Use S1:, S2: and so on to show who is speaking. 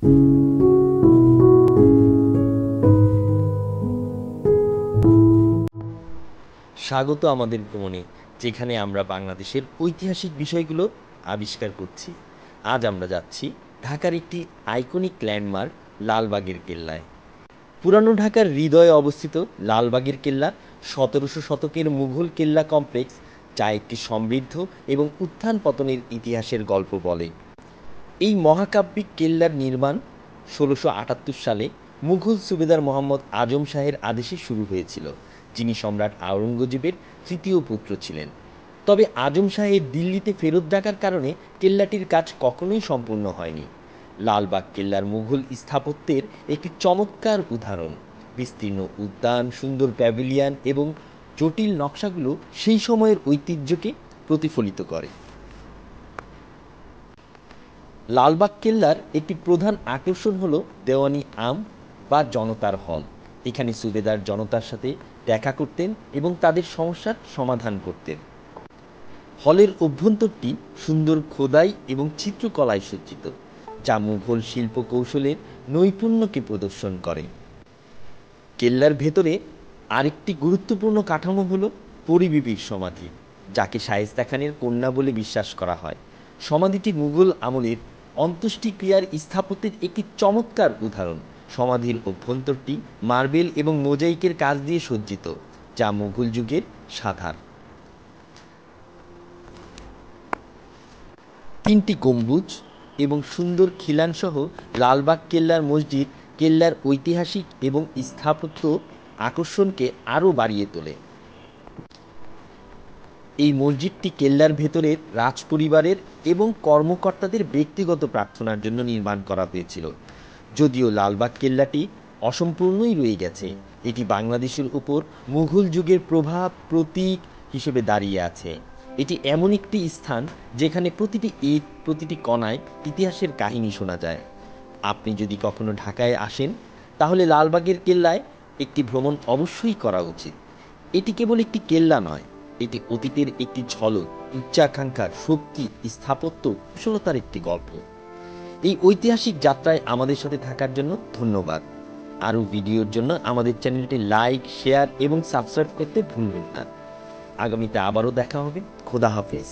S1: স্বাগত আমাদের ভ্রমণে, যেখানে আমরা বাংলাদেশের ঐতিহাসিক বিষয়গুলো আবিষ্কার করছি। আজ আমরা যাচ্ছি ঢাকার একটি আইকনিক ল্যান্ডমার্ক লালবাগের কেল্লায়। পুরানো ঢাকার হৃদয়ে অবস্থিত লালবাগের কেল্লা ১৭০০ শতকের মুঘল কেল্লা কমপ্লেক্স, যা একটি সমৃদ্ধ এবং উত্থান পতনের ইতিহাসের গল্প বলে। এই মহাকাব্যিক কেল্লার নির্মাণ ১৬৭৮ সালে মুঘল সুবেদার মোহাম্মদ আজম শাহের আদেশে শুরু হয়েছিল, যিনি সম্রাট আওরঙ্গজেবের তৃতীয় পুত্র ছিলেন। তবে আজম শাহের দিল্লিতে ফেরত ডাকার কারণে কেল্লাটির কাজ কখনোই সম্পূর্ণ হয়নি। লালবাগ কেল্লার মুঘল স্থাপত্যের একটি চমৎকার উদাহরণ। বিস্তীর্ণ উদ্যান, সুন্দর প্যাভিলিয়ন এবং জটিল নকশাগুলো সেই সময়ের ঐতিহ্যকে প্রতিফলিত করে। লালবাগ কেল্লার একটি প্রধান আকর্ষণ হলো দেওয়ানি আম বা জনতার হল। এখানে সুবেদার জনতার সাথে দেখা করতেন এবং তাদের সমস্যার সমাধান করতেন। হলের অভ্যন্তরটি সুন্দর খোদাই এবং চিত্রকলায় সজ্জিত, যা মুঘল শিল্প কৌশলের নৈপুণ্যকে প্রদর্শন করে। কেল্লার ভেতরে আরেকটি গুরুত্বপূর্ণ কাঠামো হলো পরিবিবির সমাধি, যাকে শায়েস্তা খানের কন্যা বলে বিশ্বাস করা হয়। সমাধিটি মুঘল আমলের অন্ত্যেষ্টিক্রিয়ার স্থাপত্যের একটি চমৎকার উদাহরণ। সমাধির অভ্যন্তরটি মার্বেল এবং মোজাইকের কাজ দিয়ে সজ্জিত, যা মুঘল যুগের সাধার। ৩টি গম্বুজ এবং সুন্দর খিলানসহ লালবাগ কেল্লার মসজিদ কেল্লার ঐতিহাসিক এবং স্থাপত্য আকর্ষণকে আরও বাড়িয়ে তোলে। এই মসজিদটি কেল্লার ভেতরের রাজপরিবারের এবং কর্মকর্তাদের ব্যক্তিগত প্রার্থনার জন্য নির্মাণ করা হয়েছিল। যদিও লালবাগ কেল্লাটি অসম্পূর্ণই রয়ে গেছে, এটি বাংলাদেশের উপর মুঘল যুগের প্রভাব প্রতীক হিসেবে দাঁড়িয়ে আছে। এটি এমন একটি স্থান যেখানে প্রতিটি ইট, প্রতিটি কণায় ইতিহাসের কাহিনী শোনা যায়। আপনি যদি কখনো ঢাকায় আসেন, তাহলে লালবাগের কেল্লায় একটি ভ্রমণ অবশ্যই করা উচিত। এটি কেবল একটি কেল্লা নয়, এটি অতীতের একটি ঝলক, উচ্চাকাঙ্ক্ষার শক্তি, স্থাপত্য কুশলতার একটি গল্প। এই ঐতিহাসিক যাত্রায় আমাদের সাথে থাকার জন্য ধন্যবাদ। আরও ভিডিওর জন্য আমাদের চ্যানেলটি লাইক, শেয়ার এবং সাবস্ক্রাইব করতে ভুলবেন না। আগামীতে আবারও দেখা হবে। খোদা হাফেজ।